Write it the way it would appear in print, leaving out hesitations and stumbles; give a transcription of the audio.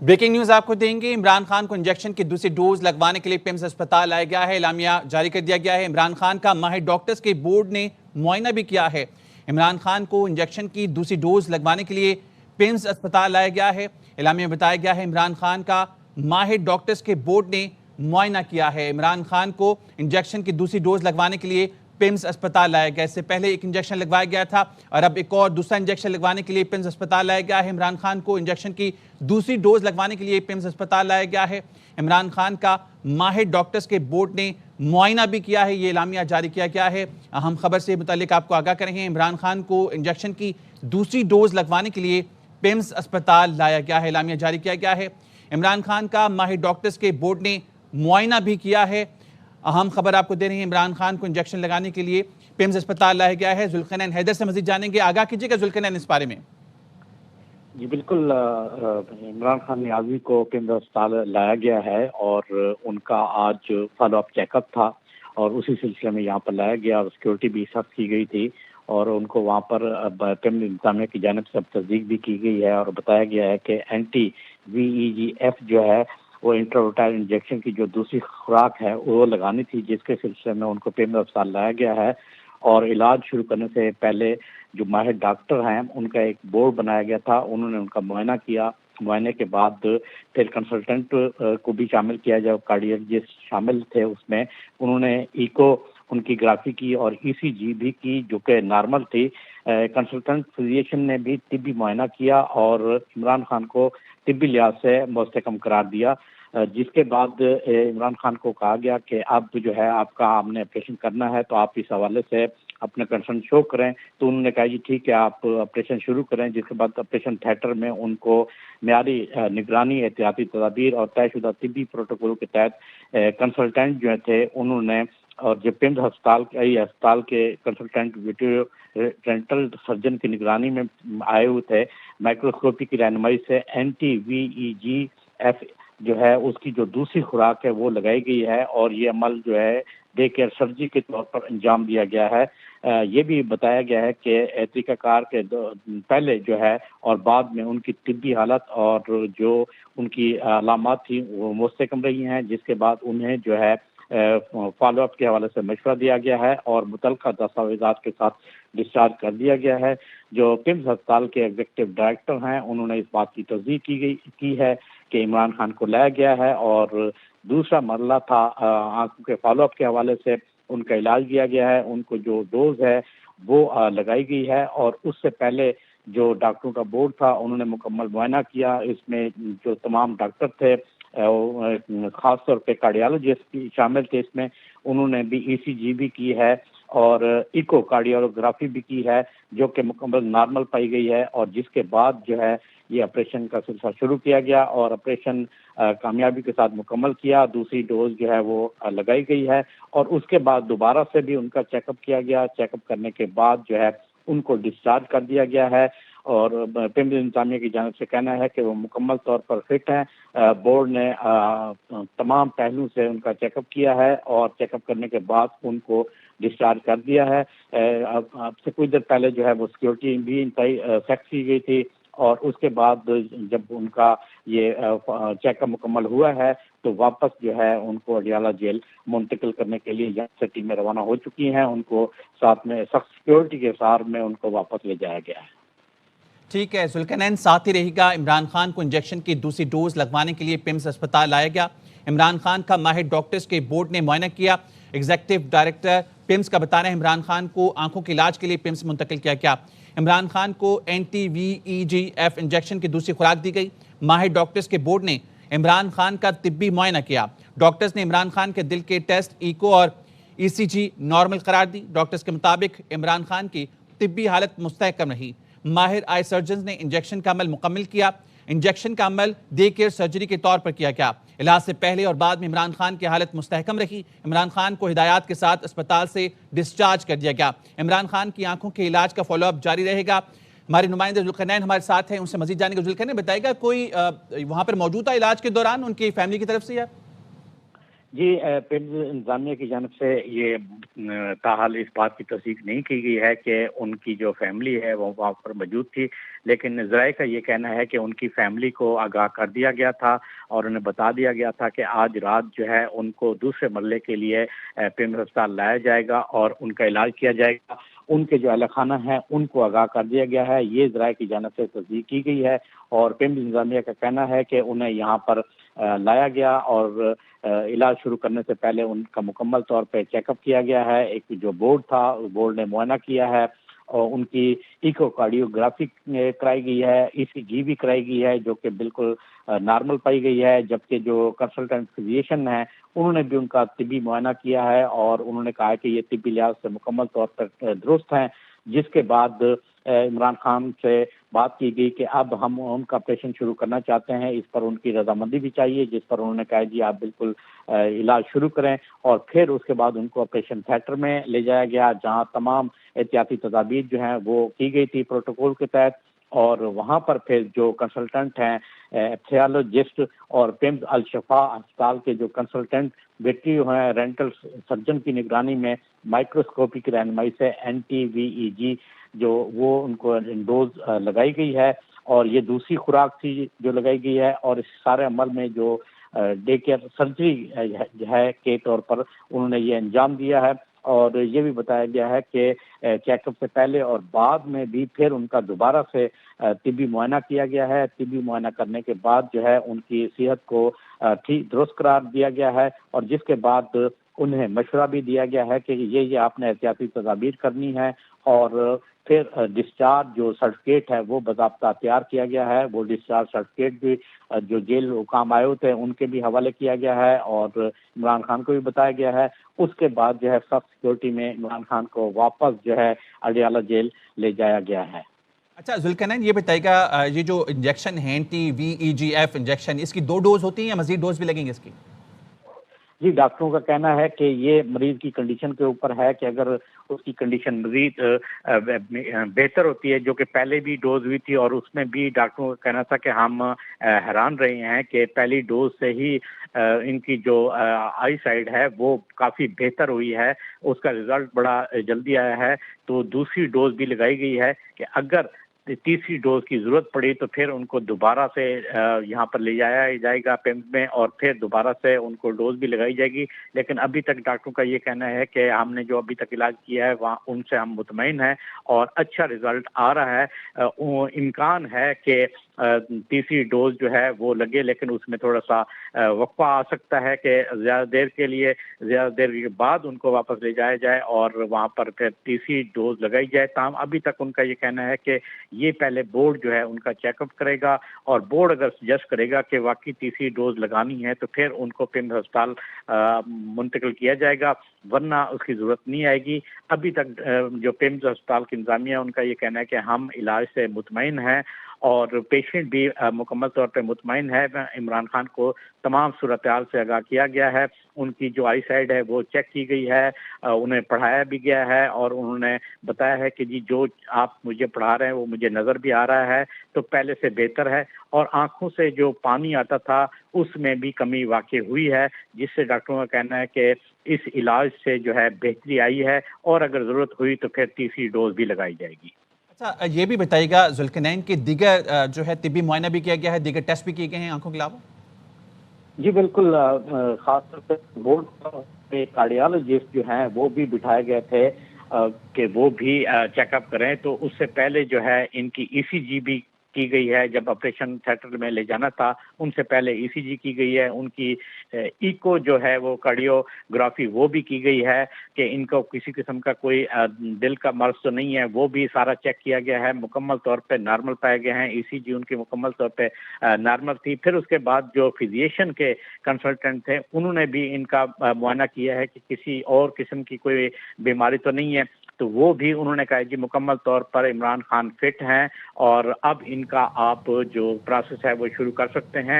Breaking news آپ کو دیں گے۔ عمران خان کو انجیکشن کی دوسری ڈوز لگوانے کے لیے پیمز اسپتال لایا گیا ہے۔ اعلامیہ جاری کر دیا گیا ہے۔ عمران خان کا ماہر ڈاکٹرز کے بورڈ نے معائنہ بھی کیا ہے۔ عمران خان کو انجیکشن کی دوسری ڈوز لگوانے کے لیے پیمز اسپتال لایا گیا ہے۔ اعلامیہ میں بتایا گیا ہے عمران خان کا ماہر ڈاکٹرز کے بورڈ نے معائنہ کیا ہے۔ عمران خان کو انجیکشن کی دوسری ڈوز لگوانے کے لیے پیمز اسپتال لایا گیا۔ اس سے پہلے ایک انجیکشن لگوایا گیا تھا اور اب ایک اور دوسرا انجیکشن لگوانے کے لیے پیمز اسپتال لایا گیا ہے۔ عمران خان کو انجیکشن کی دوسری ڈوز لگوانے کے لیے پیمز اسپتال لایا گیا ہے۔ عمران خان کا ماہر ڈاکٹرز کے بورڈ نے معائنہ بھی کیا ہے، یہ اعلامیہ جاری کیا گیا ہے۔ اہم خبر سے متعلق آپ کو آگاہ کریں ہیں، عمران خان کو انجیکشن کی دوسری ڈوز لگوانے کے لیے پیمز اسپتال لایا گیا ہے، اعلامیہ جاری کیا گیا ہے۔ عمران خان کا ماہر ڈاکٹرز کے بورڈ نے معائنہ بھی کیا ہے۔ اہم خبر آپ کو دے رہے ہیں، عمران خان کو انجیکشن لگانے کے لیے پیمز اسپتال لایا گیا ہے۔ ذوالقرنین حیدر سے مزید جانیں گے، آگاہ کیجیے گا ذوالقرنین اس بارے میں۔ جی بالکل، عمران خان نیازی کو پیمز اسپتال لایا گیا ہے اور ان کا آج فالو اپ چیک اپ تھا اور اسی سلسلے میں یہاں پر لایا گیا اور سیکورٹی بھی سخت کی گئی تھی اور ان کو وہاں پر پیمز انتظامیہ کی جانب سے تصدیق بھی کی گئی ہے اور بتایا گیا ہے کہ anti-VEGF جو ہے وہ انٹراوٹائل انجیکشن کی جو دوسری خوراک ہے وہ لگانی تھی، جس کے سلسلے میں ان کو پیمز اسپتال لایا گیا ہے اور علاج شروع کرنے سے پہلے جو ماہر ڈاکٹر ہیں ان کا ایک بورڈ بنایا گیا تھا، انہوں نے ان کا معائنہ کیا۔ معائنے کے بعد پھر کنسلٹنٹ کو بھی شامل کیا، جو کارڈیولوجسٹ شامل تھے اس میں، انہوں نے ایکو ان کی گرافی کی اور ECG بھی کی جو کہ نارمل تھی۔ کنسلٹنٹ فزیشین نے بھی طبی معائنہ کیا اور عمران خان کو طبی لحاظ سے مستحکم قرار دیا، جس کے بعد عمران خان کو کہا گیا کہ اب جو ہے آپ کا ہم نے آپریشن کرنا ہے تو آپ اس حوالے سے اپنا کنسرن شو کریں۔ تو انہوں نے کہا جی ٹھیک ہے آپ آپریشن شروع کریں، جس کے بعد آپریشن تھیٹر میں ان کو معیاری نگرانی، احتیاطی تدابیر اور طے شدہ طبی پروٹوکول کے تحت کنسلٹنٹ جو تھے انہوں نے، اور جو پیمز ہسپتال کے کنسلٹنٹ ویٹریو ڈینٹل سرجن کی نگرانی میں آئے ہوئے تھے، مائکروسکوپی کی رہنمائی سے anti-VEGF جو ہے اس کی جو دوسری خوراک ہے وہ لگائی گئی ہے اور یہ عمل جو ہے ڈے کیئر سرجری کے طور پر انجام دیا گیا ہے۔ یہ بھی بتایا گیا ہے کہ طریقہ کار کے پہلے جو ہے اور بعد میں ان کی طبی حالت اور جو ان کی علامات تھیں وہ مستحکم رہی ہیں، جس کے بعد انہیں جو ہے فالو اپ کے حوالے سے مشورہ دیا گیا ہے اور متعلقہ دستاویزات کے ساتھ ڈسچارج کر دیا گیا ہے۔ جو پیمز ہسپتال کے ایگزیکٹو ڈائریکٹر ہیں انہوں نے اس بات کی تصدیق کی ہے کہ عمران خان کو لایا گیا ہے اور دوسرا مرحلہ تھا آنکھوں کے فالو اپ کے حوالے سے ان کا علاج کیا گیا ہے، ان کو جو ڈوز ہے وہ لگائی گئی ہے اور اس سے پہلے جو ڈاکٹروں کا بورڈ تھا انہوں نے مکمل معائنہ کیا۔ اس میں جو تمام ڈاکٹر تھے خاص طور پہ کارڈیالوجسٹ بھی شامل تھے، اس میں انہوں نے بھی ECG بھی کی ہے اور ایکو کارڈیوگرافی بھی کی ہے جو کہ مکمل نارمل پائی گئی ہے، اور جس کے بعد جو ہے یہ آپریشن کا سلسلہ شروع کیا گیا اور آپریشن کامیابی کے ساتھ مکمل کیا۔ دوسری ڈوز جو ہے وہ لگائی گئی ہے اور اس کے بعد دوبارہ سے بھی ان کا چیک اپ کیا گیا۔ چیک اپ کرنے کے بعد جو ہے ان کو ڈسچارج کر دیا گیا ہے اور پیمز انتظامیہ کی جانب سے کہنا ہے کہ وہ مکمل طور پر فٹ ہیں۔ بورڈ نے تمام پہلوؤں سے ان کا چیک اپ کیا ہے اور چیک اپ کرنے کے بعد ان کو ڈسچارج کر دیا ہے۔ اب سے کچھ دیر پہلے جو ہے وہ سیکورٹی بھی انتہائی سخت کی گئی تھی اور اس کے بعد جب ان کا یہ چیک اپ مکمل ہوا ہے تو واپس جو ہے ان کو اڈیالہ جیل منتقل کرنے کے لیے یہاں سے ٹیمیں روانہ ہو چکی ہیں۔ ان کو ساتھ میں سخت سیکورٹی کے ساتھ میں ان کو واپس لے جایا گیا ہے۔ ٹھیک ہے ذوالقرنین، ساتھ ہی رہے گا۔ عمران خان کو انجیکشن کی دوسری ڈوز لگوانے کے لیے پیمز اسپتال لایا گیا۔ عمران خان کا ماہر ڈاکٹرز کے بورڈ نے معائنہ کیا۔ ایگزیکٹو ڈائریکٹر پیمز کا بتانا ہے عمران خان کو آنکھوں کے علاج کے لیے پیمز منتقل کیا گیا۔ عمران خان کو anti-VEGF انجیکشن کی دوسری خوراک دی گئی۔ ماہر ڈاکٹرز کے بورڈ نے عمران خان کا طبی معائنہ کیا۔ ڈاکٹرز نے عمران خان کے دل کے ٹیسٹ، ایکو اور ECG نارمل قرار دی۔ ڈاکٹرز کے مطابق عمران خان کی طبی حالت مستحکم رہی۔ ماہر آئی سرجنز نے انجیکشن کا عمل مکمل کیا۔ انجیکشن کا عمل ڈے کیئر سرجری کے طور پر کیا گیا۔ علاج سے پہلے اور بعد میں عمران خان کی حالت مستحکم رہی۔ عمران خان کو ہدایات کے ساتھ اسپتال سے ڈسچارج کر دیا گیا۔ عمران خان کی آنکھوں کے علاج کا فالو اپ جاری رہے گا۔ ہمارے نمائندے ذوالقرنین ہمارے ساتھ ہیں، ان سے مزید جانیں گے۔ ذوالقرنین بتائے گا کوئی وہاں پر موجود تھا علاج کے دوران ان کی فیملی کی طرف سے یا؟ جی پیمز انتظامیہ کی جانب سے یہ تاحال اس بات کی تصدیق نہیں کی گئی ہے کہ ان کی جو فیملی ہے وہ وہاں پر موجود تھی، لیکن ذرائع کا یہ کہنا ہے کہ ان کی فیملی کو آگاہ کر دیا گیا تھا اور انہیں بتا دیا گیا تھا کہ آج رات جو ہے ان کو دوسرے مرلے کے لیے پیمز ہسپتال لایا جائے گا اور ان کا علاج کیا جائے گا۔ ان کے جو اہل خانہ ہیں ان کو آگاہ کر دیا گیا ہے، یہ ذرائع کی جانب سے تصدیق کی گئی ہے، اور پیمز انتظامیہ کا کہنا ہے کہ انہیں یہاں پر لایا گیا اور علاج شروع کرنے سے پہلے ان کا مکمل طور پہ چیک اپ کیا گیا ہے۔ ایک جو بورڈ تھا بورڈ نے معائنہ کیا ہے اور ان کی ایکو کارڈیوگرافی کرائی گئی ہے، ای سی جی بھی کرائی گئی ہے جو کہ بالکل نارمل پائی گئی ہے، جبکہ جو کنسلٹنٹ فزیشین ہیں انہوں نے بھی ان کا طبی معائنہ کیا ہے اور انہوں نے کہا کہ یہ طبی لحاظ سے مکمل طور پر درست ہیں، جس کے بعد عمران خان سے بات کی گئی کہ اب ہم ان کا آپریشن شروع کرنا چاہتے ہیں، اس پر ان کی رضامندی بھی چاہیے، جس پر انہوں نے کہا جی آپ بالکل علاج شروع کریں، اور پھر اس کے بعد ان کو آپریشن تھیٹر میں لے جایا گیا جہاں تمام احتیاطی تدابیر جو ہیں وہ کی گئی تھی پروٹوکول کے تحت، اور وہاں پر پھر جو کنسلٹنٹ ہیں ایپتھیالوجسٹ اور پیمز الشفا ہسپتال کے جو کنسلٹنٹ ویٹری ہیں رینٹل سرجن کی نگرانی میں مائکروسکوپی کی رہنمائی سے این ٹی وی ای جی جو وہ ان کو ڈوز لگائی گئی ہے، اور یہ دوسری خوراک تھی جو لگائی گئی ہے، اور اس سارے عمل میں جو ڈے کیئر سرجری ہے کے طور پر انہوں نے یہ انجام دیا ہے، اور یہ بھی بتایا گیا ہے کہ چیک اپ سے پہلے اور بعد میں بھی پھر ان کا دوبارہ سے طبی معائنہ کیا گیا ہے۔ طبی معائنہ کرنے کے بعد جو ہے ان کی صحت کو ٹھیک درست قرار دیا گیا ہے، اور جس کے بعد انہیں مشورہ بھی دیا گیا ہے کہ یہ آپ نے احتیاطی تدابیر کرنی ہے، اور پھر ڈسچارج جو سرٹیفکیٹ ہے وہ باضابطہ تیار کیا گیا ہے، وہ ڈسچارج سرٹیفکیٹ بھی جو جیل حکام آئے ہوتے ہیں ان کے بھی حوالے کیا گیا ہے، اور عمران خان کو بھی بتایا گیا ہے۔ اس کے بعد جو ہے سخت سیکورٹی میں عمران خان کو واپس جو ہے اڈیالہ جیل لے جایا گیا ہے۔ اچھا ذوالقرنین، یہ بتائیے گا یہ جو انجیکشن ہے ٹی وی ای جی ایف انجیکشن، اس کی 2 ڈوز ہوتی ہیں یا مزید ڈوز بھی لگیں گے اس کی؟ جی ڈاکٹروں کا کہنا ہے کہ یہ مریض کی کنڈیشن کے اوپر ہے کہ اگر اس کی کنڈیشن مزید بہتر ہوتی ہے، جو کہ پہلے بھی ڈوز ہوئی تھی اور اس میں بھی ڈاکٹروں کا کہنا تھا کہ ہم حیران رہے ہیں کہ پہلی ڈوز سے ہی ان کی جو آئی سائڈ ہے وہ کافی بہتر ہوئی ہے، اس کا رزلٹ بڑا جلدی آیا ہے، تو دوسری ڈوز بھی لگائی گئی ہے کہ اگر تیسری ڈوز کی ضرورت پڑی تو پھر ان کو دوبارہ سے یہاں پر لے جایا جائے گا پیمز میں، اور پھر دوبارہ سے ان کو ڈوز بھی لگائی جائے گی، لیکن ابھی تک ڈاکٹروں کا یہ کہنا ہے کہ ہم نے جو ابھی تک علاج کیا ہے وہاں ان سے ہم مطمئن ہیں اور اچھا رزلٹ آ رہا ہے۔ امکان ہے کہ تیسری ڈوز جو ہے وہ لگے، لیکن اس میں تھوڑا سا وقفہ آ سکتا ہے کہ زیادہ دیر کے بعد ان کو واپس لے جایا جائے اور وہاں پر پھر تیسری ڈوز لگائی جائے۔ تاہم ابھی تک ان کا یہ کہنا ہے کہ یہ پہلے بورڈ جو ہے ان کا چیک اپ کرے گا، اور بورڈ اگر سجیسٹ کرے گا کہ واقعی تیسری ڈوز لگانی ہے تو پھر ان کو پیمز ہسپتال منتقل کیا جائے گا، ورنہ اس کی ضرورت نہیں آئے گی۔ ابھی تک جو پیمز ہسپتال کی انتظامیہ ان کا یہ کہنا ہے کہ ہم علاج سے مطمئن ہیں اور پیشنٹ بھی مکمل طور پہ مطمئن ہے۔ عمران خان کو تمام صورتحال سے آگاہ کیا گیا ہے، ان کی جو آئی سائڈ ہے وہ چیک کی گئی ہے، انہیں پڑھایا بھی گیا ہے، اور انہوں نے بتایا ہے کہ جی جو آپ مجھے پڑھا رہے ہیں وہ مجھے نظر بھی آ رہا ہے تو پہلے سے بہتر ہے، اور آنکھوں سے جو پانی آتا تھا اس میں بھی کمی واقع ہوئی ہے، جس سے ڈاکٹروں کا کہنا ہے کہ اس علاج سے جو ہے بہتری آئی ہے، اور اگر ضرورت ہوئی تو پھر تیسری ڈوز بھی لگائی جائے گی۔ اچھا یہ بھی بتائیے گا ذوالقرنین کہ دیگر جو ہے طبی معائنہ بھی کیا گیا ہے، دیگر ٹیسٹ بھی کیے گئے ہیں آنکھوں کے علاوہ؟ جی بالکل، خاص طور پہ بورڈ پہ کارڈیالوجسٹ جو ہیں وہ بھی بٹھائے گئے تھے کہ وہ بھی چیک اپ کریں، تو اس سے پہلے جو ہے ان کی ای سی جی بھی کی گئی ہے، جب آپریشن تھیٹر میں لے جانا تھا ان سے پہلے ای سی جی کی گئی ہے، ان کی ایکو جو ہے وہ کارڈیوگرافی وہ بھی کی گئی ہے کہ ان کو کسی قسم کا کوئی دل کا مرض تو نہیں ہے، وہ بھی سارا چیک کیا گیا ہے، مکمل طور پہ نارمل پائے گئے ہیں، ای سی جی ان کی مکمل طور پہ نارمل تھی۔ پھر اس کے بعد جو فزیشین کے کنسلٹنٹ تھے انہوں نے بھی ان کا معائنہ کیا ہے کہ کسی اور قسم کی کوئی بیماری تو نہیں ہے، تو وہ بھی انہوں نے کہا جی مکمل طور پر عمران خان فٹ ہیں، اور اب ان کا آپ جو پروسیس ہے وہ شروع کر سکتے ہیں۔